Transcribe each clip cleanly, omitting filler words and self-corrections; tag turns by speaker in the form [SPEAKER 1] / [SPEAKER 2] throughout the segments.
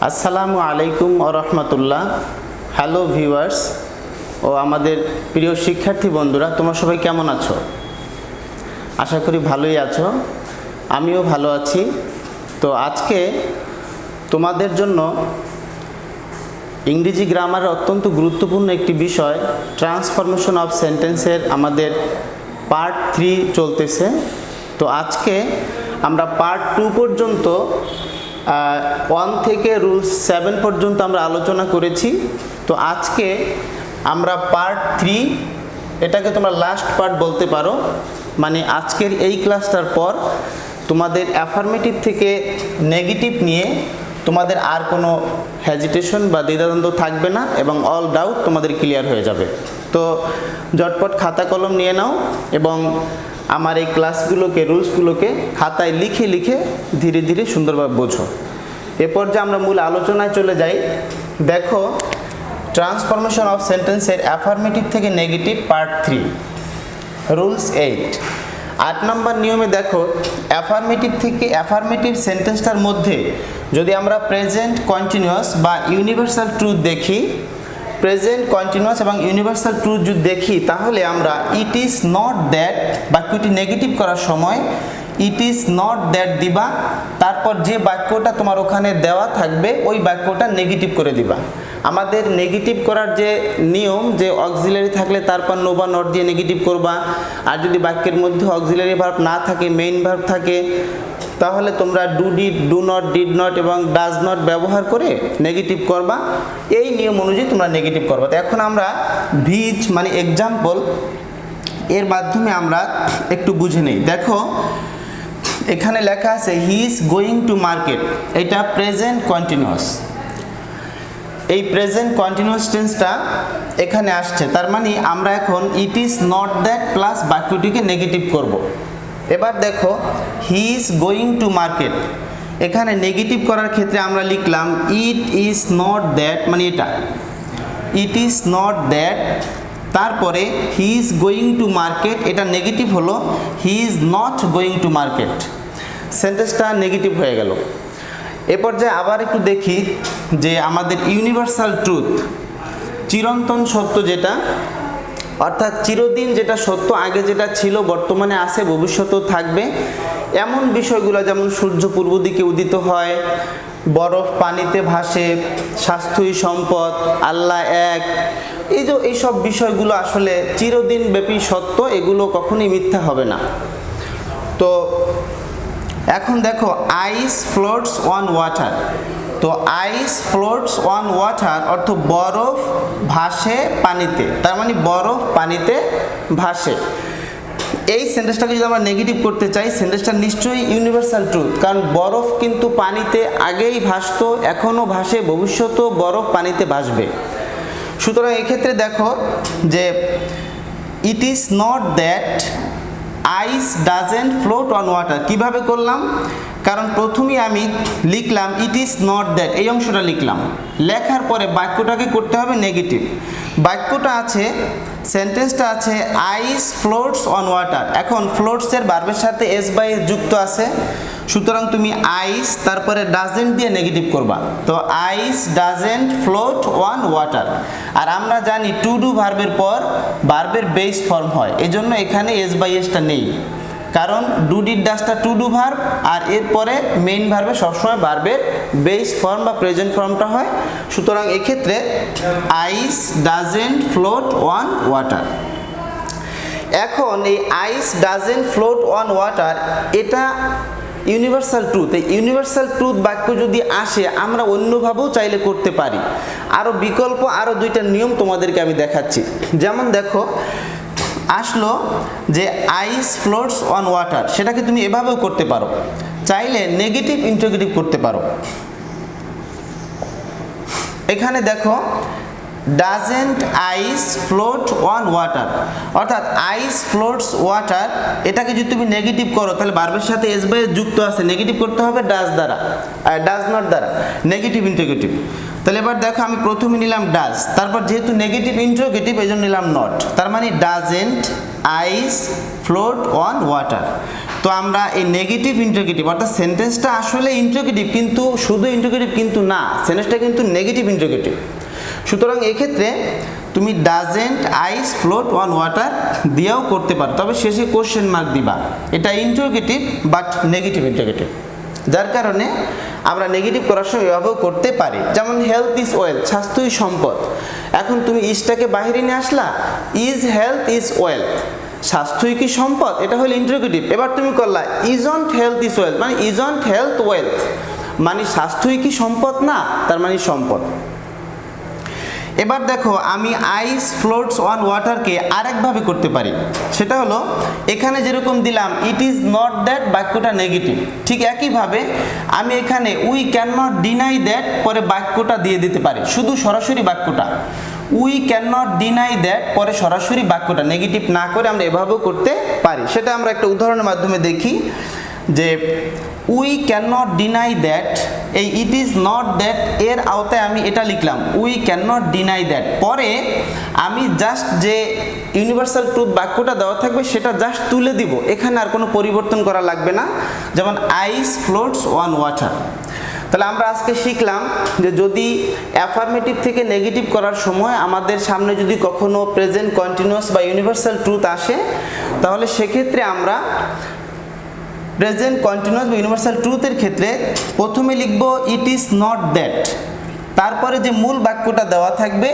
[SPEAKER 1] আসসালামু আলাইকুম ওয়া রাহমাতুল্লাহ। হ্যালো ভিউয়ার্স ও আমাদের প্রিয় শিক্ষার্থী বন্ধুরা, তোমরা সবাই কেমন আছো? আশা করি ভালোই আছো, আমিও ভালো আছি। তো আজকে তোমাদের জন্য ইংরেজি গ্রামারের অত্যন্ত গুরুত্বপূর্ণ একটি বিষয় ট্রান্সফরমেশন অফ সেন্টেন্সের আমাদের পার্ট 3 চলতেছে। তো আজকে আমরা পার্ট 2 পর্যন্ত 1 থেকে রুলস 7 পর্যন্ত আমরা আলোচনা করেছি। তো আজকে আমরা পার্ট 3, এটাকে তোমরা লাস্ট পার্ট বলতে পারো, মানে আজকের এই ক্লাসটার পর তোমাদের অ্যাফার্মেটিভ থেকে নেগেটিভ নিয়ে তোমাদের আর কোনো হেজিটেশন বা দ্বিধাদ্বন্দ্ব থাকবে না এবং অল ডাউট তোমাদের ক্লিয়ার হয়ে যাবে। তো ঝটপট খাতা কলম নিয়ে নাও এবং আমার এই ক্লাসগুলোকে, রুলসগুলোকে খাতায় লিখে লিখে ধীরে ধীরে সুন্দরভাবে বোঝো। এরপর যে আমরা মূল আলোচনায় চলে যাই, দেখো ট্রান্সফরমেশন অফ সেন্টেন্সের অ্যাফার্মেটিভ থেকে নেগেটিভ পার্ট 3, রুলস 8। 8 নম্বর নিয়মে দেখো, অ্যাফার্মেটিভ সেন্টেন্সটার মধ্যে যদি আমরা প্রেজেন্ট কন্টিনিউয়াস বা ইউনিভার্সাল ট্রুথ দেখি, প্রেজেন্ট কন্টিনিউয়াস এবং ইউনিভার্সাল ট্রুথ যদি দেখি, তাহলে আমরা ইট ইজ নট দ্যাট বাক্যটি নেগেটিভ করার সময় ইট ইজ নট দ্যাট দিবা, তারপর যে বাক্যটা তোমার ওখানে দেওয়া থাকবে ওই বাক্যটা নেগেটিভ করে দিবা। আমাদের নেগেটিভ করার যে নিয়ম, যে অক্সিলারি থাকলে তারপর নো বা নট দিয়ে নেগেটিভ করবা, আর যদি বাক্যের মধ্যে অক্সিলারি ভার্ব না থাকে, মেইন ভার্ব থাকে, তাহলে তোমরা do did, do not, did not এবং ডাজ নট ব্যবহার করে নেগেটিভ করবা। এই নিয়ম অনুযায়ী তোমরা নেগেটিভ করবা। তো এখন আমরা ভিচ মানে এক্সাম্পল এর মাধ্যমে আমরা একটু বুঝে নেই। দেখো এখানে লেখা আছে he is going to market, এটা প্রেজেন্ট কন্টিনিউয়াস। এই প্রেজেন্ট কন্টিনিউয়াস টেন্সটা এখানে আসছে, তার মানে আমরা এখন it is not that plus বাক্যটিকে নেগেটিভ করব। এবার দেখো he is going to market, এখানে নেগেটিভ করার ক্ষেত্রে আমরা লিখলাম ইট ইজ নট দ্যাট, মানে এটা ইট ইজ নট দ্যাট, তারপরে হি ইজ গোয়িং টু মার্কেট, এটা নেগেটিভ হলো হি is not going to market, সেন্টেন্সটা নেগেটিভ হয়ে গেল। এ পর্যায়ে আবার একটু দেখি যে আমাদের ইউনিভার্সাল ট্রুথ, চিরন্তন সত্য যেটা, অর্থাৎ চিরদিন যেটা সত্য, আগে যেটা ছিল বর্তমানে আছে ভবিষ্যতেও থাকবে, এমন বিষয়গুলো যেমন সূর্য পূর্ব দিকে উদিত হয়, বরফ পানিতে ভাসে, স্বাস্থ্যই সম্পদ, আল্লাহ এক, এইসব বিষয়গুলো আসলে চিরদিন ব্যাপী সত্য, এগুলো কখনোই মিথ্যা হবে না। তো এখন দেখো আইস ফ্লোটস অন ওয়াটার, তো আইস ফ্লোটস অন ওয়াটার অর্থ বরফ ভাসে পানিতে, তার মানে বরফ পানিতে ভাসে। এই সেন্টেন্সটাকে যদি আমরা নেগেটিভ করতে চাই, সেন্টেন্সটা নিশ্চয়ই ইউনিভার্সাল ট্রুথ, কারণ বরফ কিন্তু পানিতে আগেই ভাসতো, এখনও ভাসে, ভবিষ্যতেও বরফ পানিতে ভাসবে। সুতরাং এক্ষেত্রে দেখো যে it is not that ice doesn't float on water. কীভাবে করলাম? কারণ প্রথমেই আমি লিখলাম ইট ইজ নট দ্যাট, এই অংশটা লিখলাম, লেখার পরে বাক্যটাকে করতে হবে নেগেটিভ। বাক্যটা আছে, সেন্টেন্সটা আছে আইস ফ্লোটস অন ওয়াটার। এখন ফ্লোটসের ভার্বের সাথে এস বাই এস যুক্ত আছে, সুতরাং তুমি আইস তারপরে ডাজেন্ট দিয়ে নেগেটিভ করবা। তো আইস ডাজেন্ট ফ্লোট অন ওয়াটার। আর আমরা জানি টু ডু ভার্বের পর ভার্বের বেস ফর্ম হয়, এজন্য এখানে এস বাই এসটা নেই, কারণ ডু ডিড ডাজটা টু ডু ভার্ব, আর এরপরে মেইন ভার্বে সবসময় ভার্বের বেস ফর্ম বা প্রেজেন্ট ফর্মটা হয়। সুতরাং এক্ষেত্রে আইস ডাজেন্ট ফ্লোট অন ওয়াটার। এখন এই আইস ডাজেন্ট ফ্লোট অন ওয়াটার, এটা ইউনিভার্সাল ট্রুথ। এই ইউনিভার্সাল ট্রুথ বাক্য যদি আসে, আমরা অন্যভাবেও চাইলে করতে পারি। আরও বিকল্প আরও দুইটা নিয়ম তোমাদেরকে আমি দেখাচ্ছি। যেমন দেখো আসলো যে আইস ফ্লোটস অন ওয়াটার, সেটাকে তুমি এভাবেও করতে পারো, চাইলে নেগেটিভ ইন্টারোগেটিভ করতে পারো। এখানে দেখো doesn't ice float on water, অর্থাৎ আইস ফ্লোটস ওয়াটার, এটাকে যদি তুমি নেগেটিভ করো তাহলে ভার্বের সাথে এস বাই এস যুক্ত আছে, নেগেটিভ করতে হবে ডাজ দ্বারা, ডাজ নট দ্বারা, নেগেটিভ ইন্টারোগেটিভ। তাহলে এবার দেখো আমি প্রথমে নিলাম ডাজ, তারপর যেহেতু নেগেটিভ ইন্টারোগেটিভ এই জন্য নিলাম নট, তার মানে doesn't ice float on water. তো তো আমরা এই নেগেটিভ ইন্টারোগেটিভ অর্থাৎ সেন্টেন্সটা আসলে ইন্টারোগেটিভ কিন্তু শুধু ইন্টারোগেটিভ কিন্তু না, সেন্টেন্সটা কিন্তু নেগেটিভ ইন্টারোগেটিভ। সুতরাং এক্ষেত্রে তুমি doesn't ice float on water দিয়েও করতে পারো, তবে শেষে কোশ্চেন মার্ক দিবা। এটা ইন্টারোগেটিভ বাট নেগেটিভ ইন্টারোগেটিভ, যার কারণে আমরা নেগেটিভ করার সময় এভাবেও করতে পারি। যেমন হেলথ ইজ ওয়েলথ, স্বাস্থ্যই সম্পদ। এখন তুমি ইজটাকে বাহিরে নিয়ে আসলা, ইজ হেলথ ইজ ওয়েলথ, স্বাস্থ্যই কি সম্পদ, এটা হলো ইন্টারোগেটিভ। এবার তুমি করলা ইজন্ট হেলথ ইজ ওয়েলথ, মানে ইজন্ট হেলথ ওয়েলথ, মানে স্বাস্থ্যই কি সম্পদ না, তার মানে সম্পদ। এবার দেখো আমি আইস ফ্লোটস অন ওয়াটারকে আরেকভাবে করতে পারি, সেটা হলো এখানে যেরকম দিলাম ইট ইজ নট দ্যাট, বাক্যটা নেগেটিভ, ঠিক একইভাবে আমি এখানে we can not deny that পরে বাক্যটা দিয়ে দিতে পারি, শুধু সরাসরি বাক্যটা we can not deny that পরে সরাসরি বাক্যটা নেগেটিভ না করে আমরা এভাবেও করতে পারি। সেটা আমরা একটা উদাহরণের মাধ্যমে দেখি যে we can not deny that, এই ইট ইজ নট দ্যাট এর আওতায় আমি এটা লিখলাম we can not deny that, পরে আমি জাস্ট যে ইউনিভার্সাল ট্রুথ বাক্যটা দেওয়া থাকবে সেটা জাস্ট তুলে দিব, এখানে আর কোনো পরিবর্তন করা লাগবে না। যেমন আইস ফ্লোটস অন ওয়াটার। তাহলে আমরা আজকে শিখলাম যে যদি অ্যাফার্মেটিভ থেকে নেগেটিভ করার সময় আমাদের সামনে যদি কখনো প্রেজেন্ট কন্টিনিউয়াস বা ইউনিভার্সাল ট্রুথ আসে, তাহলে সেক্ষেত্রে আমরা প্রেজেন্ট কন্টিনিউয়াস বা ইউনিভার্সাল ট্রুথের ক্ষেত্রে প্রথমে লিখব ইট ইজ নট দ্যাট, তারপরে যে মূল বাক্যটা দেওয়া থাকবে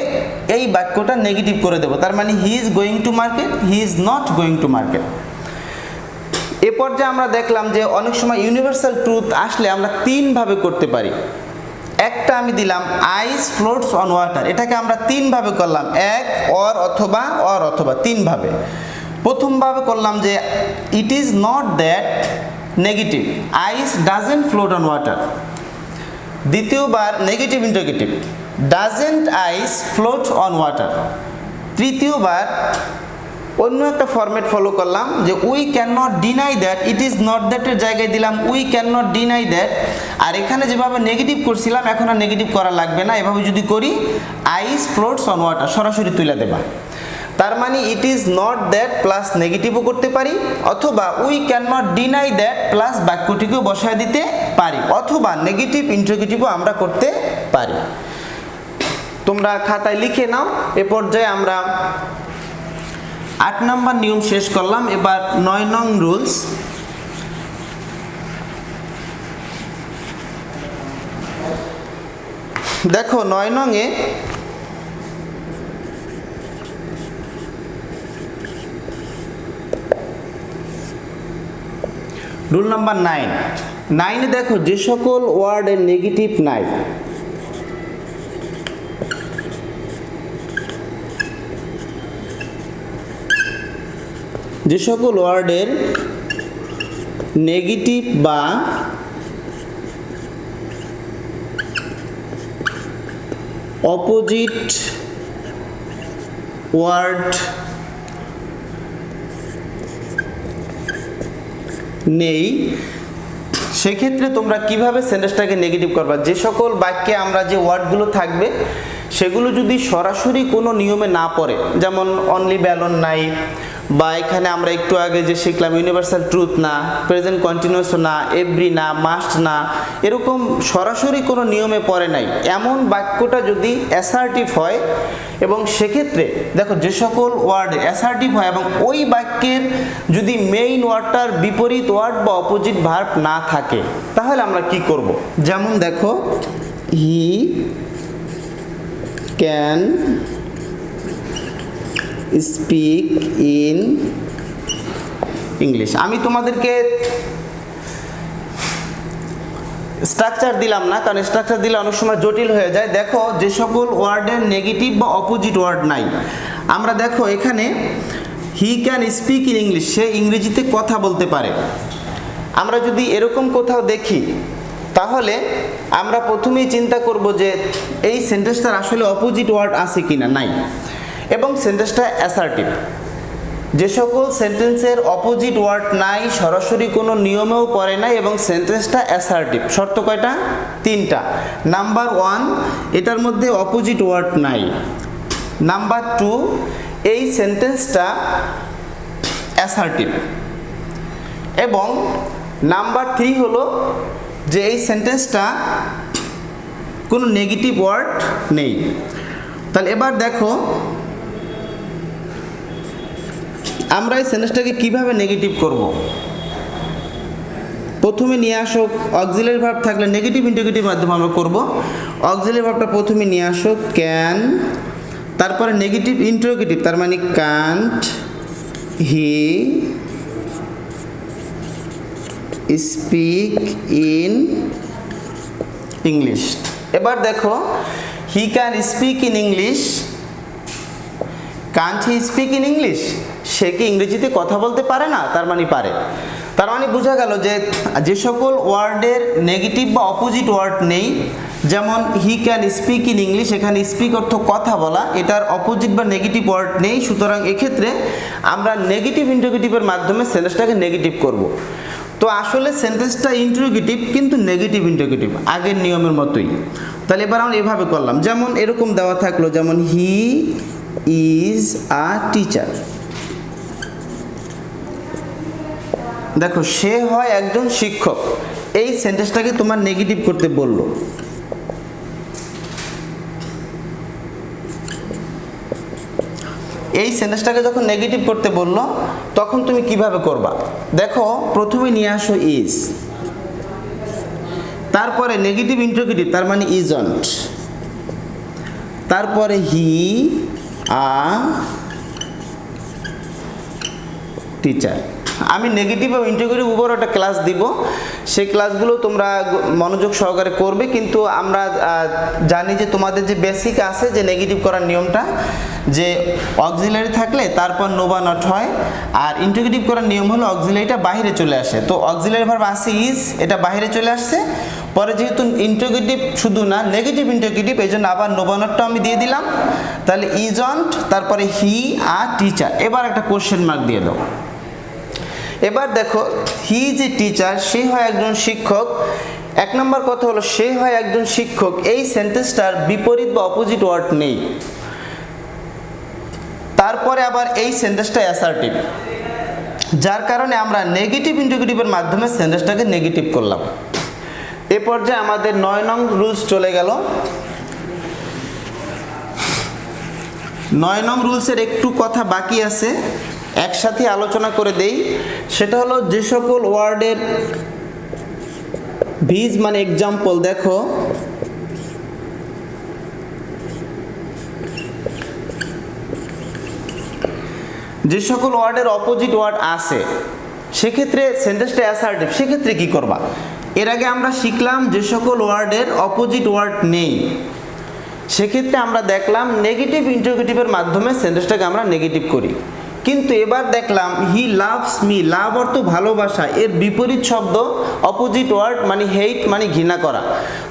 [SPEAKER 1] এই বাক্যটা নেগেটিভ করে দেব, তার মানে he is going to market, he is not going to market. এ পর্যায়ে আমরা দেখলাম যে অনেক সময় ইউনিভার্সাল ট্রুথ আসলে আমরা তিনভাবে করতে পারি। একটা আমি দিলাম আইস ফ্লোটস অন ওয়াটার, এটাকে আমরা তিনভাবে করলাম, এক অর অথবা তিনভাবে। প্রথমভাবে করলাম যে it is not that negative, ice doesn't float on water. দ্বিতীয়বার negative interrogative, doesn't ice float on water. তৃতীয়বার অন্য একটা ফরম্যাট ফলো করলাম যে we can not deny that, it is not দ্যাটের জায়গায় দিলাম we can not deny that. আর এখানে যেভাবে নেগেটিভ করছিলাম এখন আর নেগেটিভ করা লাগবে না, এভাবে যদি করি আইস ফ্লোটস অন ওয়াটার সরাসরি তুলে দেবা। তার মানে it is not that plus নেগেটিভও করতে পারি, অথবা we can not deny that plus বাক্যটিকেও বসায় দিতে পারি, অথবা নেগেটিভ ইন্টারোগেটিভও আমরা করতে পারি। তোমরা খাতায় লিখে নাও। এ পর্যায়ে আমরা 8 নম্বর নিয়ম শেষ করলাম, এবার 9 নং রুলস। দেখো 9 নং এ রুল নাম্বার 9 দেখো যে সকল ওয়ার্ডের নেগেটিভ নাই, যে সকল ওয়ার্ডের নেগেটিভ বা অপোজিট ওয়ার্ড নেই, সেক্ষেত্রে তোমরা কিভাবে সেন্টেন্সটাকে নেগেটিভ করবা। যে সকল বাক্যে আমরা যে ওয়ার্ডগুলো থাকবে সেগুলো যদি সরাসরি কোনো নিয়মে না পড়ে, যেমন অনলি ব্যালন নাই, বা এখানে আমরা একটু আগে যে শিখলাম ইউনিভার্সাল ট্রুথ না, প্রেজেন্ট কন্টিনিউয়াস না, এভরি না, মাস্ট না, এরকম সরাসরি কোনো নিয়মে পড়ে নাই, এমন বাক্যটা যদি অ্যাসার্টিভ হয় এবং সেক্ষেত্রে দেখো যে সকল ওয়ার্ড অ্যাসার্টিভ হয় এবং ওই বাক্যের যদি মেইন ওয়ার্ডটার বিপরীত ওয়ার্ড বা অপোজিট ভার্ব না থাকে, তাহলে আমরা কি করব। যেমন দেখো he can speak in English. আমি তোমাদেরকে স্ট্রাকচার দিলাম না, কারণ স্ট্রাকচার দিলে অনেক সময় জটিল হয়ে যায়। দেখো যে সকল ওয়ার্ডের নেগেটিভ বা অপোজিট ওয়ার্ড নাই, আমরা দেখো এখানে he can speak in English, সে ইংরেজিতে কথা বলতে পারে। আমরা যদি এরকম কোথাও দেখি তাহলে আমরা প্রথমেই চিন্তা করব যে এই সেন্টেন্সটার আসলে অপোজিট ওয়ার্ড আছে কিনা, নাই, এবং সেন্টেন্সটা অ্যাসার্টিভ। যে সকল সেন্টেন্সের অপোজিট ওয়ার্ড নাই, সরাসরি কোনো নিয়মেও পড়ে নাই এবং সেন্টেন্সটা অ্যাসার্টিভ, শর্ত কয়টা? 3টা। নাম্বার 1, এটার মধ্যে অপোজিট ওয়ার্ড নাই। নাম্বার 2, এই সেন্টেন্সটা অ্যাসার্টিভ। এবং নাম্বার 3 হলো যে এই সেন্টেন্সটা কোনো নেগেটিভ ওয়ার্ড নেই। তাহলে এবার দেখো আমরা এই সেন্টেন্সটাকে কিভাবে নেগেটিভ করব। প্রথমে নিয়ে আসো অক্সিলারি ভার্ব থাকলে নেগেটিভ ইন্টিগ্রেটিভ মাধ্যমে আমরা করব। অক্সিলারি ভার্বটা প্রথমে নিয়ে আসো ক্যান, তারপরে নেগেটিভ ইন্টারোগেটিভ তার মানে can't he speak in English. এবার দেখো he can speak in English, can't he speak in English, সে কি ইংরেজিতে কথা বলতে পারে না? তার মানে পারে। তার মানে বোঝা গেল যে যে সকল ওয়ার্ডের নেগেটিভ বা অপোজিট ওয়ার্ড নেই, যেমন হি ক্যান স্পিক ইন ইংলিশ, এখানে স্পিক অর্থ কথা বলা, এটার অপোজিট বা নেগেটিভ ওয়ার্ড নেই, সুতরাং এক্ষেত্রে আমরা নেগেটিভ ইন্টারোগেটিভের মাধ্যমে সেন্টেন্সটাকে নেগেটিভ করব। তো আসলে সেন্টেন্সটা ইন্টারোগেটিভ কিন্তু নেগেটিভ ইন্টারোগেটিভ, আগের নিয়মের মতোই। তাহলে এবার আমরা এভাবে করলাম, যেমন এরকম দেওয়া থাকলো, যেমন হি ইজ আ টিচার। দেখো সে হয় একজন শিক্ষক, এই সেন্টেন্সটাকে তোমার নেগেটিভ করতে বললো। এই সেন্টেন্সটাকে যখন নেগেটিভ করতে বললো তখন তুমি কিভাবে করবা? দেখো প্রথমে নিয়ে আসো ইজ, তারপরে নেগেটিভ ইন্টারোগেটিভ তার মানে ইজন্ট, তারপরে হি আ টিচার। আমি নেগেটিভ এবং ইন্টারোগেটিভ উপর একটা ক্লাস দিব, সেই ক্লাসগুলো তোমরা মনোযোগ সহকারে করবে। কিন্তু আমরা জানি যে তোমাদের যে বেসিক আছে যে নেগেটিভ করার নিয়মটা, যে অক্সিলারি থাকলে তারপর নো বা নট হয়, আর ইন্টারোগেটিভ করার নিয়ম হলো অক্সিলারিটা বাইরে চলে আসে। তো অক্সিলারি ভার্ব আছে ইজ, এটা বাইরে চলে আসছে, পরে যেহেতু ইন্টারোগেটিভ শুধু না নেগেটিভ ইন্টারোগেটিভ, এই জন্য আবার নো বা নটটা আমি দিয়ে দিলাম। তাহলে ইজন্ট, তারপরে হি আ টিচার। এবার একটা কোশ্চেন মার্ক দিয়ে দাও। এবার দেখো হি ইজ এ টিচার, সে হয় একজন শিক্ষক। এক নম্বর কথা হলো সে হয় একজন শিক্ষক, এই সেন্টেন্সটার বিপরীত বা অপোজিট ওয়ার্ড নেই। তারপরে আবার এই সেন্টেন্সটা অ্যাসার্টিভ, যার কারণে আমরা নেগেটিভ ইন্টারোগেটিভের মাধ্যমে সেন্টেন্সটাকে নেগেটিভ করলাম। এ পর্যায়ে আমাদের 9 নং রুলস চলে গেল। 9 নং রুলসের একটু কথা বাকি আছে, একসাথে আলোচনা করে দেই। সেটা হলো যে সকল ওয়ার্ডের ভিজ মানে এক্সাম্পল, দেখো যে সকল ওয়ার্ডের অপোজিট ওয়ার্ড আছে সেক্ষেত্রে সেন্টেন্সটা অ্যাসার্টিভ, সেক্ষেত্রে কি করবা? এর আগে আমরা শিখলাম যে সকল ওয়ার্ডের অপোজিট ওয়ার্ড নেই, সেক্ষেত্রে আমরা দেখলাম নেগেটিভ ইন্টারোগেটিভের মাধ্যমে সেন্টেন্সটাকে আমরা নেগেটিভ করি। কিন্তু এবার দেখলাম হি লাভস মি, লাভ অর্থ ভালোবাসা, এর বিপরীত শব্দ অপোজিট ওয়ার্ড মানে হেইট মানে ঘৃণা করা।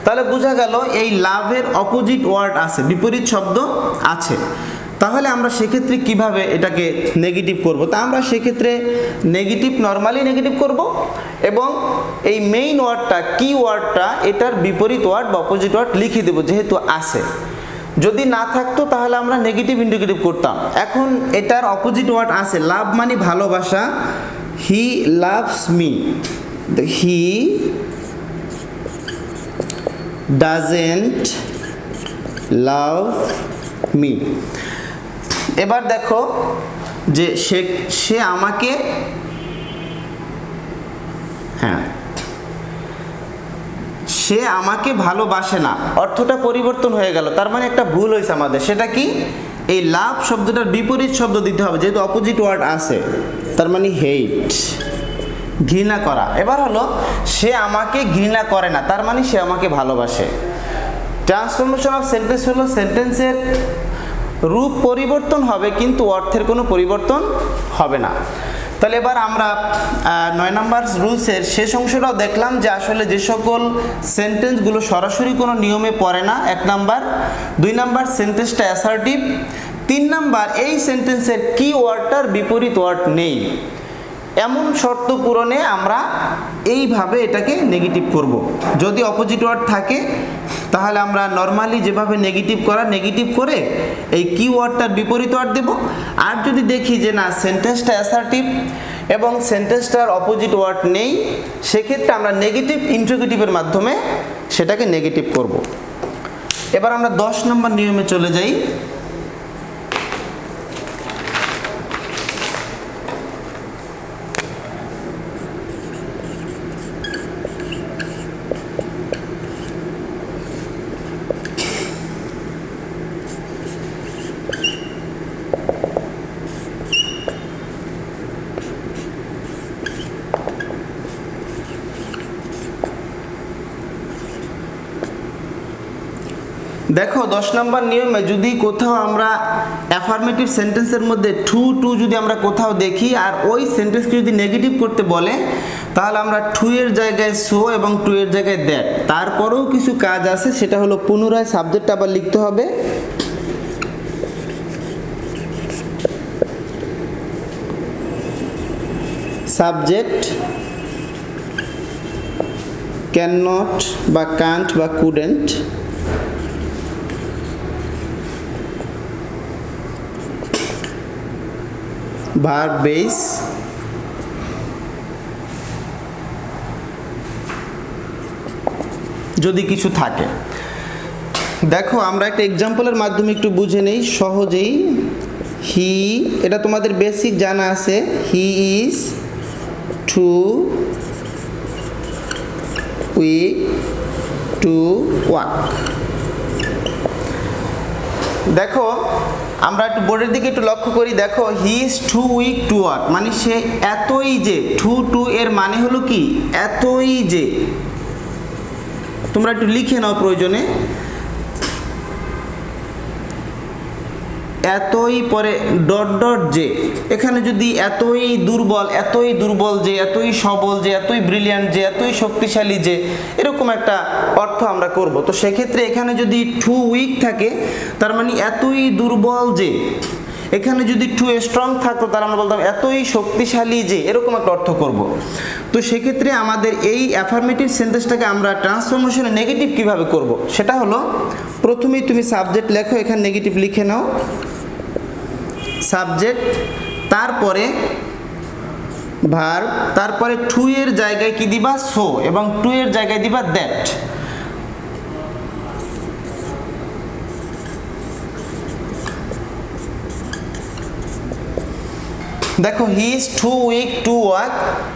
[SPEAKER 1] তাহলে বোঝা গেল এই লাভের অপোজিট ওয়ার্ড আছে, বিপরীত শব্দ আছে। তাহলে আমরা সেক্ষেত্রে কিভাবে এটাকে নেগেটিভ করব? তা আমরা সেক্ষেত্রে নেগেটিভ নর্মালি নেগেটিভ করব এবং এই মেইন ওয়ার্ডটা কি ওয়ার্ডটা এটার বিপরীত ওয়ার্ড বা অপোজিট ওয়ার্ড লিখে দেব যেহেতু আছে। যদি না থাকতো তাহলে আমরা নেগেটিভ ইন্ডিকেটিভ করতাম। এখন এটার অপোজিট ওয়ার্ড আছে, লাভ মানে ভালোবাসা, he loves me, he doesn't love me. এবার দেখো যে সে আমাকে, হ্যাঁ সে আমাকে ভালোবাসে না, অর্থটা পরিবর্তন হয়ে গেল। তার মানে একটা ভুল হয়েছে আমাদের, সেটা কি? এই লাভ শব্দটার বিপরীত শব্দ দিতে হবে যেহেতু অপোজিট ওয়ার্ড আছে, তার মানে হেইট ঘৃণা করা। এবার হলো সে আমাকে ঘৃণা করে না, তার মানে সে আমাকে ভালোবাসে। ট্রান্সফরমেশন অফ সেন্টেন্স হলো সেন্টেন্সের রূপ পরিবর্তন হবে কিন্তু অর্থের কোনো পরিবর্তন হবে না। তাহলে এবার আমরা 9 নম্বর রুলসের শেষ অংশটাও দেখলাম যে আসলে যে সকল সেন্টেন্সগুলো সরাসরি কোনো নিয়মে পড়ে না, 1 নাম্বার। 2 নাম্বার সেন্টেন্সটা অ্যাসার্টিভ। 3 নাম্বার এই সেন্টেন্সের কি ওয়ার্ডটার বিপরীত ওয়ার্ড নেই, এমন শর্ত পূরণে আমরা এইভাবে এটাকে নেগেটিভ করব। যদি অপোজিট ওয়ার্ড থাকে তাহলে আমরা নর্মালি যেভাবে নেগেটিভ করা নেগেটিভ করে এই কি ওয়ার্ডটার বিপরীত ওয়ার্ড দেব। আর যদি দেখি যে না সেন্টেন্সটা অ্যাসার্টিভ এবং সেন্টেন্সটার অপোজিট ওয়ার্ড নেই, সেক্ষেত্রে আমরা নেগেটিভ ইন্টারোগেটিভের মাধ্যমে সেটাকে নেগেটিভ করব। এবার আমরা 10 নম্বর নিয়মে চলে যাই। দেখো 10 নম্বর নিয়মে যদি কোথাও আমরা অ্যাফার্মেটিভ সেন্টেন্সের মধ্যে টু যদি আমরা কোথাও দেখি আর ওই সেন্টেন্সকে যদি নেগেটিভ করতে বলে, তাহলে আমরা টু এর জায়গায় সো এবং টু এর জায়গায় দ্যাট। তারপরেও কিছু কাজ আছে, সেটা হলো পুনরায় সাবজেক্ট আবার লিখতে হবে। সাবজেক্ট ক্যান নট বা কান্ট বা কুডেন্ট, verb base, যদি কিছু থাকে। দেখো আমরা একটা এক্সাম্পলের মাধ্যমে একটু বুঝে নেই সহজেই। হি, এটা তোমাদের বেসিক জানা আছে, he is too weak to walk. দেখো আমরা একটু বোর্ডের দিকে একটু লক্ষ্য করি। দেখো he is too weak to walk, মানে সে এতই যে, টু এর মানে হলো কি এতই যে। তোমরা একটু লিখে নাও প্রয়োজনে, এতই পরে ডট যে। এখানে যদি এতই দুর্বল যে, এতই সবল যে, এতই ব্রিলিয়ান্ট যে, এতই শক্তিশালী যে, এরকম একটা অর্থ আমরা করব। তো সেক্ষেত্রে এখানে যদি টু উইক থাকে, তার মানে এতই দুর্বল যে। এখানে যদি টু স্ট্রং থাকতো, তাহলে আমরা বলতাম এতই শক্তিশালী যে, এরকম একটা অর্থ করব। তো সেক্ষেত্রে আমাদের এই অ্যাফার্মেটিভ সেন্টেন্সটাকে আমরা ট্রান্সফরমেশনে নেগেটিভ কিভাবে করব, সেটা হলো প্রথমেই তুমি সাবজেক্ট লেখো, এখানে নেগেটিভ লিখে নাও সাবজেক্ট, তারপরে ভার্ব, তারপরে টু এর জায়গায় কি দিবা সো, এবং টু এর জায়গায় দিবা দ্যাট। দেখো he is too weak to walk,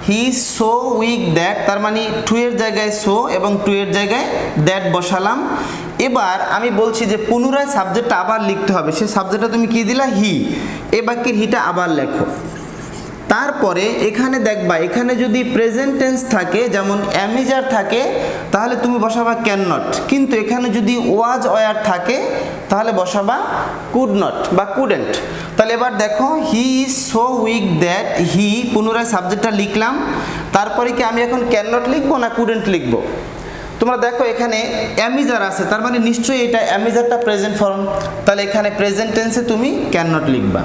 [SPEAKER 1] he is so weak that, তার মানে টু এর জায়গায় সো এবং টু এর জায়গায় দ্যাট বসালাম। এবার আমি বলছি যে পুনরায় সাবজেক্টটা আবার লিখতে হবে। সে সাবজেক্টটা তুমি কি দিলা হি, এ বাক্যের হিটা আবার লেখো। তারপরে এখানে দেখবা, এখানে যদি প্রেজেন্ট টেন্স থাকে, যেমন অ্যামিজার থাকে, তাহলে তুমি বসাবা ক্যান নট। কিন্তু এখানে যদি ওয়াজ ওয়ার থাকে, তাহলে বসাবা কুড নট বা কুডেন্ট। তাহলে এবার দেখো he is so weak that, he পুনরায় সাবজেক্টটা লিখলাম। তারপরে কি আমি এখন ক্যান নট লিখবো না কুডেন্ট লিখবো? তোমরা দেখো এখানে অ্যামিজার আছে, তার মানে নিশ্চয়ই এটা অ্যামিজারটা প্রেজেন্ট ফর্ম, তাহলে এখানে প্রেজেন্ট টেন্সে তুমি ক্যান নট লিখবা।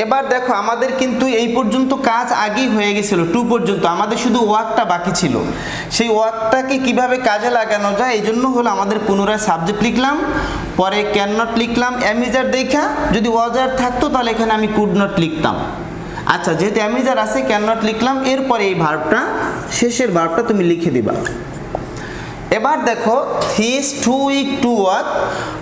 [SPEAKER 1] এবার দেখো আমাদের কিন্তু এই পর্যন্ত কাজ আগেই হয়ে গেছিল, টু পর্যন্ত, আমাদের শুধু ওয়ার্কটা বাকি ছিল। সেই ওয়ার্কটাকে কিভাবে কাজে লাগানো যায়, এই জন্য হলো আমাদের পুনরায় সাবজেক্ট লিখলাম, পরে ক্যান নট লিখলাম, অ্যামিজার দেখা, যদি ওয়াজার থাকতো তাহলে এখানে আমি কুড নট লিখতাম। আচ্ছা, যেহেতু অ্যামিজার আছে ক্যান নট লিখলাম, এরপরে এই ভার্বটা, শেষের ভার্বটা তুমি লিখে দিবা। এবার দেখো he is too weak to walk,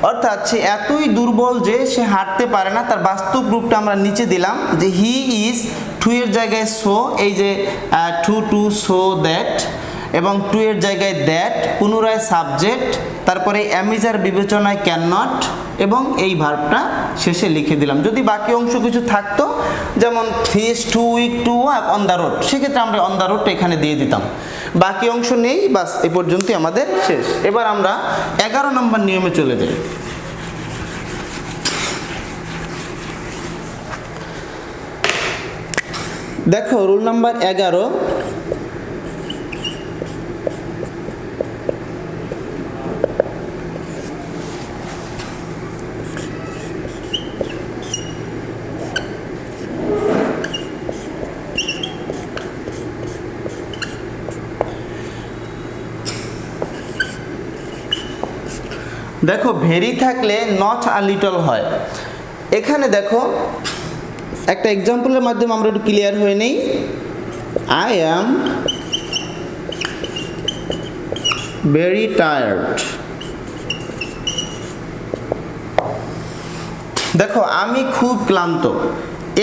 [SPEAKER 1] অর্থাৎ সে এতই দুর্বল যে সে হাঁটতে পারে না। তার বাস্তব রূপটা আমরা নিচে দিলাম যে হি ইজ, টু এর জায়গায় সো, এই যে টু সো দ্যাট, এবং টু এর জায়গায় দ্যাট, পুনরায় সাবজেক্ট, তারপরে অ্যামিজার বিবেচনায় ক্যান নট, এবং এই ভার্বটা শেষে লিখে দিলাম। যদি বাকি অংশ কিছু থাকতো, যেমন he is too weak to walk on the road, সেক্ষেত্রে আমরা অন দ্য রোডটা এখানে দিয়ে দিতাম। বাকি অংশ নেই, বাস এই পর্যন্তই আমাদের শেষ। এবার আমরা 11 নম্বর নিয়মে চলে যাই। দেখো রুল নাম্বার 11, দেখো ভেরি থাকলে নট আ লিটল হয়। এখানে দেখো একটা এক্সাম্পলের মাধ্যমে আমরা একটু ক্লিয়ার হয়ে নেই। I am very tired. দেখো আমি খুব ক্লান্ত,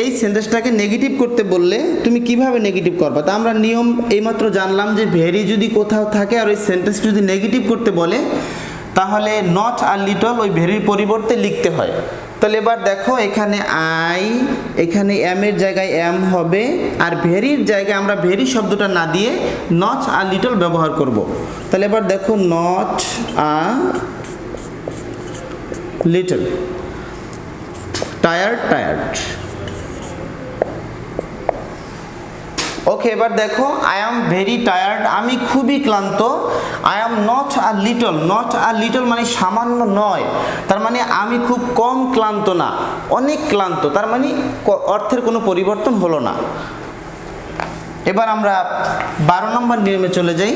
[SPEAKER 1] এই সেন্টেন্সটাকে নেগেটিভ করতে বললে তুমি কিভাবে নেগেটিভ করবা? তা আমরা নিয়ম এইমাত্র জানলাম যে ভেরি যদি কোথাও থাকে আর ওই সেন্টেন্স যদি নেগেটিভ করতে বলে তাহলে নট আর লিটল ওই ভেরির পরিবর্তে লিখতে হয়। তাহলে এবার দেখো এখানে আই, এখানে এম এর জায়গায় এম হবে, আর ভেরির জায়গায় আমরা ভেরি শব্দটা না দিয়ে নট আর লিটল ব্যবহার করব। তাহলে এবার দেখো not a little, tired tired. Okay, এবার দেখো আই অ্যাম ভেরি টায়ার্ড, আমি খুবই ক্লান্ত। I am not a little, not a little মানে সামান্য নয়, তার মানে আমি খুব কম ক্লান্ত না, অনেক ক্লান্ত, তার মানে অর্থের কোনো পরিবর্তন হলো না। এবার আমরা 12 নম্বর নিয়মে চলে যাই।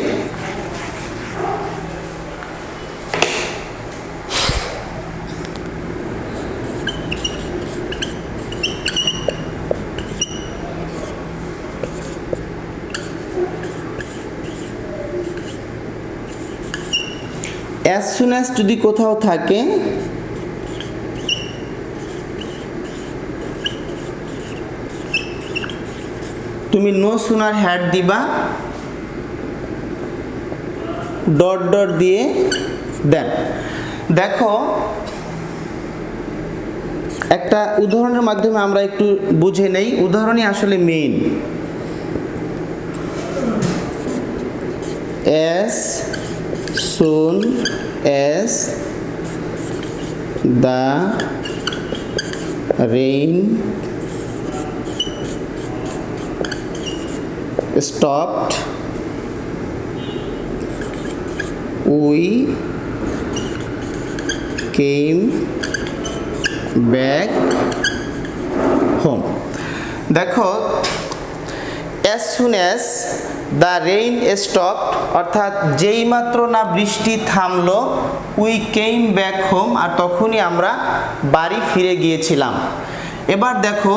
[SPEAKER 1] as soon as যদি কোথাও থাকে তুমি no sooner had দিবা ডট ডট দিয়ে দেন। দেখো একটা উদাহরণের মাধ্যমে আমরা একটু বুঝে নেই, উদাহরণই আসলে main. as soon as the rain stopped we came back home। দেখো as soon as the rain stopped অর্থাৎ যেই মাত্র না বৃষ্টি থামলো, we came back home আর তখনই আমরা বাড়ি ফিরে গিয়েছিলাম। এবার দেখো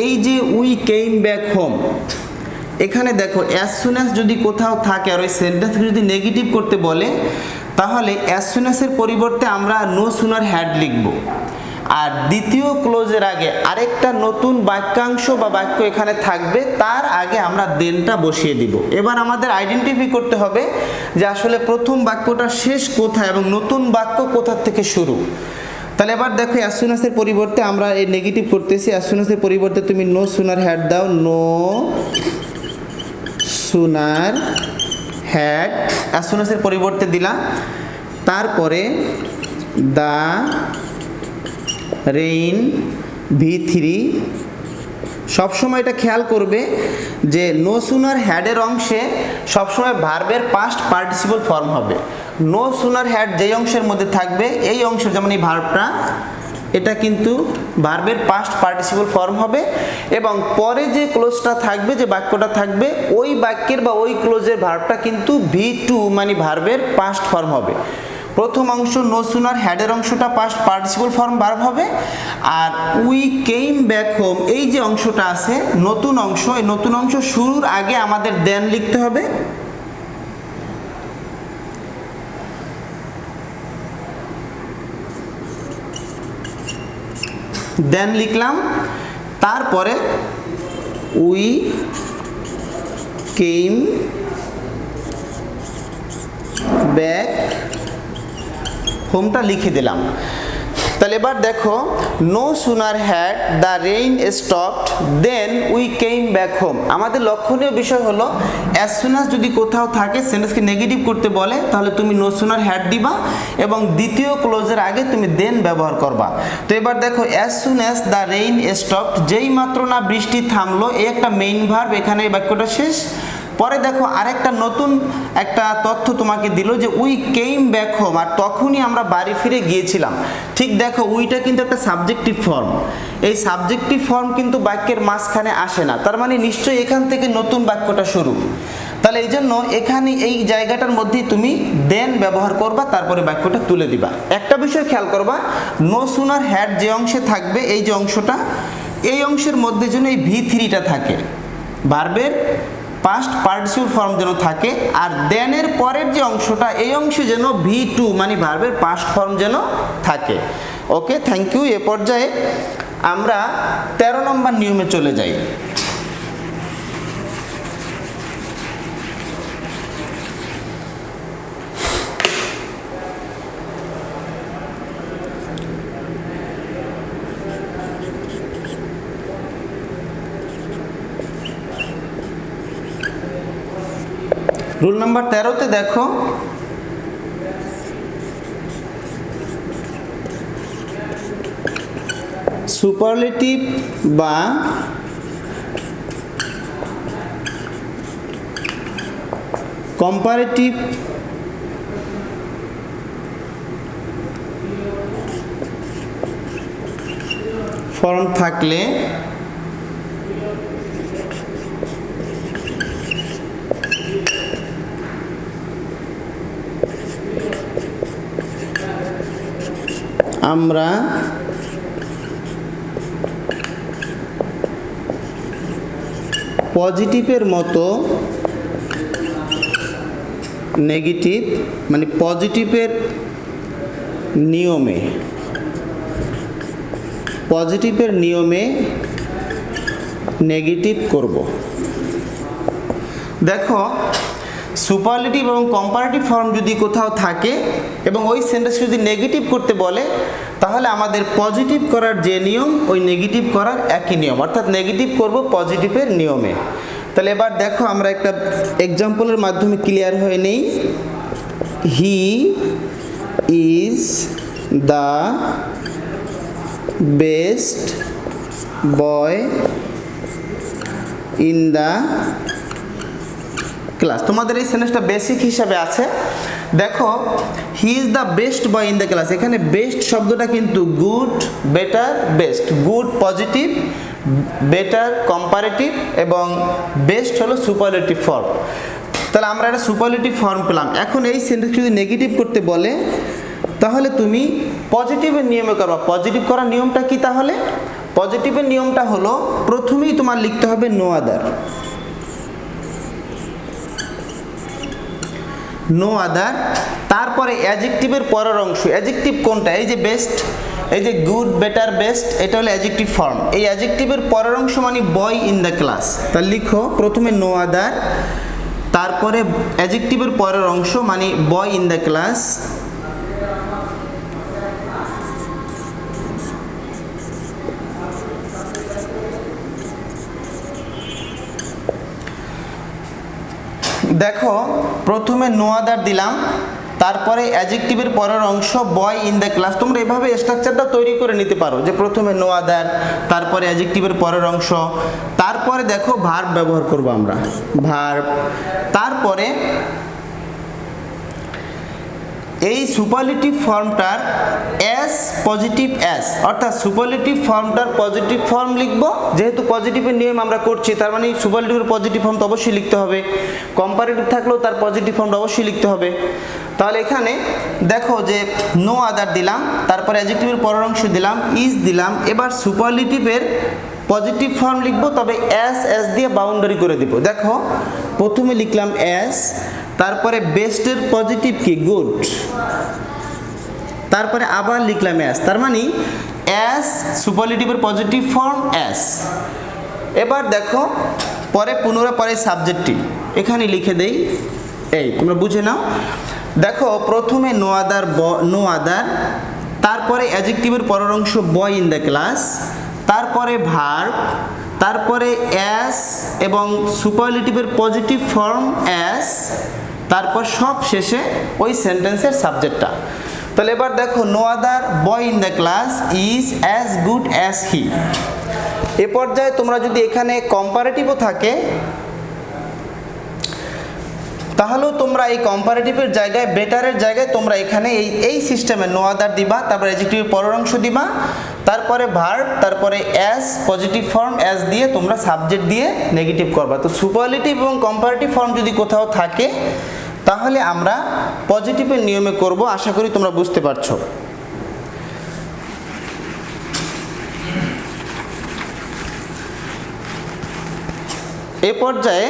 [SPEAKER 1] এই যে we came back home, এখানে দেখো as soon as যদি কোথাও থাকে আর ওই সেন্টেন্সকে যদি নেগেটিভ করতে বলে তাহলে as soon as এর পরিবর্তে আমরা no sooner had লিখব, আর দ্বিতীয় ক্লোজের আগে আরেকটা নতুন বাক্যাংশ বা বাক্য এখানে থাকবে, তার আগে আমরা দেনটা বসিয়ে দিব। এবার আমাদের আইডেন্টিফাই করতে হবে যে আসলে প্রথম বাক্যটা শেষ কোথায় এবং নতুন বাক্য কোথা থেকে শুরু। তাহলে এবার দেখো as soon as এর পরিবর্তে আমরা এই নেগেটিভ করতেছি, as soon as এর পরিবর্তে তুমি no sooner had দাও, no sooner had as soon as এর পরিবর্তে দিলাম, তারপরে the rain v3। সবসময় এটা খেয়াল করবে যে no sooner had এর অংশে সবসময় ভার্বের পাস্ট পার্টিসিপল ফর্ম হবে। no sooner had যেই অংশের মধ্যে থাকবে এই অংশ, যেমন এই ভার্বটা, এটা কিন্তু ভার্বের পাস্ট পার্টিসিপল ফর্ম হবে এবং পরে যে ক্লোজটা থাকবে, যে বাক্যটা থাকবে, ওই বাক্যের বা ওই ক্লোজের ভার্বটা কিন্তু v2 মানে ভার্বের পাস্ট ফর্ম হবে। প্রথম অংশ no sooner had এর অংশটা পাস্ট পার্টিসিপল ফর্ম ভার্ব হবে, আর we came back home এই যে অংশটা আছে নতুন অংশ, এই নতুন অংশ শুরুর আগে আমাদের দেন লিখতে হবে। দেন লিখলাম, তারপরে we came back হোমটা লিখে দিলাম। তাহলে এবার দেখো no sooner had the rain stopped then we came back home। আমাদের লক্ষণীয় বিষয় হলো as soon as যদি কোথাও থাকে সেন্টেন্সকে নেগেটিভ করতে বলে তাহলে তুমি no sooner had দিবা এবং দ্বিতীয় ক্লোজের আগে তুমি then ব্যবহার করবা। তো এবার দেখো as soon as the rain stopped যেই মাত্র না বৃষ্টি থামলো, এই একটা মেইন ভার্ব, এখানে এই বাক্যটা শেষ। পরে দেখো আরেকটা নতুন একটা তথ্য তোমাকে দিল যে উই কেম ব্যাক হোম, আর তখনই আমরা বাড়ি ফিরে গিয়েছিলাম। ঠিক দেখো উইটা কিন্তু একটা সাবজেক্টিভ ফর্ম, এই সাবজেক্টিভ ফর্ম কিন্তু বাক্যের মাঝখানে আসে না, তার মানে নিশ্চয়ই এখান থেকে নতুন বাক্যটা শুরু। তাহলে এই জন্য এখানে এই জায়গাটার মধ্যেই তুমি দেন ব্যবহার করবা, তারপরে বাক্যটা তুলে দিবা। একটা বিষয় খেয়াল করবা, নো সুনার হ্যাড যে অংশে থাকবে, এই যে অংশটা, এই অংশের মধ্যে যেন এই V3টা থাকে, ভার্বের পাস্ট পার্টিসিপল ফর্ম যেন থাকে, আর দেনের পরের যে অংশটা এই অংশে যেন V2 মানে ভার্বের পাস্ট ফর্ম যেন থাকে। ওকে, থ্যাংক ইউ। এ পর্যায়ে আমরা 13 নম্বর নিয়মে চলে যাই। রুল নাম্বার 13তে দেখো, সুপারলেটিভ বা কম্পারেটিভ ফর্ম থাকলে আমরা পজিটিভের মতো নেগেটিভ মানে পজিটিভের নিয়মে নেগেটিভ করব। দেখো, সুপারলেটিভ এবং কম্পারেটিভ ফর্ম যদি কোথাও থাকে এবং ওই সেন্টেন্স যদি নেগেটিভ করতে বলে, তাহলে আমাদের পজিটিভ করার যে নিয়ম ওই নেগেটিভ করার একই নিয়ম, অর্থাৎ নেগেটিভ করব পজিটিভের নিয়মে। তাহলে এবার দেখো আমরা একটা এক্সাম্পলের মাধ্যমে ক্লিয়ার হয়ে নেই। He is the best boy in the class. তোমাদের এই সেন্টেন্সটা বেসিক হিসাবে আছে। দেখো, he is the best boy in the class, এখানে বেস্ট শব্দটা কিন্তু good, better, best. Good positive, better comparative এবং বেস্ট হলো সুপারলেটিভ ফর্ম। তাহলে আমরা একটা সুপারলেটিভ ফর্ম পেলাম। এখন এই সেন্টেন্স যদি নেগেটিভ করতে বলে, তাহলে তুমি পজিটিভের নিয়মে করবা। পজিটিভ করার নিয়মটা কি? তাহলে পজিটিভের নিয়মটা হলো প্রথমেই তোমার লিখতে হবে নো আদার। নো আদার, তারপরে অ্যাডজেক্টিভের পরের অংশ। অ্যাডজেক্টিভ কোনটা? এই যে বেস্ট, এই যে গুড, বেটার, বেস্ট, এটা হলো অ্যাডজেক্টিভ ফর্ম। এই অ্যাডজেক্টিভের পরের অংশ মানে বয় ইন দ্য ক্লাস। তাহলে লিখো প্রথমে নো আদার, তারপরে অ্যাডজেক্টিভের পরের অংশ মানে বয় ইন দ্য ক্লাস, দেখো প্রথমে নো আদার দিলাম, তারপরে অ্যাডজেক্টিভের পরের অংশ বয় ইন দ্য ক্লাস। তোমরা এভাবে স্ট্রাকচারটা তৈরি করে নিতে পারো যে প্রথমে নো আদার, তারপরে অ্যাডজেক্টিভের পরের অংশ, তারপরে দেখো ভার্ব ব্যবহার করব আমরা, ভার্ব, তারপরে এই সুপারলেটিভ ফর্মটার এস পজিটিভ এস, অর্থাৎ সুপারলেটিভ ফর্মটার পজিটিভ ফর্ম লিখব। যেহেতু পজিটিভের নিয়ম আমরা করছি, তার মানে সুপারলেটিভের পজিটিভ ফর্ম তো অবশ্যই লিখতে হবে। কম্পারেটিভ থাকলেও তার পজিটিভ ফর্মটা অবশ্যই লিখতে হবে। তাহলে এখানে দেখো যে নো আদার দিলাম, তারপরে অ্যাডজেক্টিভের পরের অংশ দিলাম, ইজ দিলাম। এবার সুপারলেটিভের পজিটিভ ফর্ম লিখব, তবে এস এস দিয়ে বাউন্ডারি করে দিব। দেখো প্রথমে লিখলাম এস, তারপরে বেস্টের পজিটিভ কি? গুড, তারপরে আবার লিখলাম এস, তার মানে এস সুপারলেটিভের পজিটিভ ফর্ম এস। এবার দেখো পরে পুনরায় পরে সাবজেক্টটি এখানে লিখে দেই, এই তোমরা বুঝে নাও। দেখো প্রথমে নো আদার, তারপরে অ্যাডজেক্টিভের পরের অংশ বয় ইন দ্য ক্লাস, তারপরে ভার্ব, তারপরে এস এবং সুপারলেটিভের পজিটিভ ফর্ম এস, তারপর সব শেষে ওই সেন্টেন্সের সাবজেক্টটা। তাহলে এবার দেখো no other boy in the class is as good as he. এ পর্যায়ে তোমরা যদি এখানে কম্পারেটিভও থাকে, তাহলেও তোমরা এই কম্পারেটিভের জায়গায়, বেটারের জায়গায় তোমরা এখানে এই সিস্টেমে নো আদার দিবা, তারপরে অ্যাডজেক্টিভের পরের অংশ দিবা, তারপরে ভার্ব, তারপরে এস পজিটিভ ফর্ম এস দিয়ে তোমরা সাবজেক্ট দিয়ে নেগেটিভ করবা। তো সুপারলেটিভ এবং কম্পারেটিভ ফর্ম যদি কোথাও থাকে, তাহলে আমরা পজিটিভের নিয়মে করব। আশা করি তোমরা বুঝতে পারছো। এ পর্যায়ে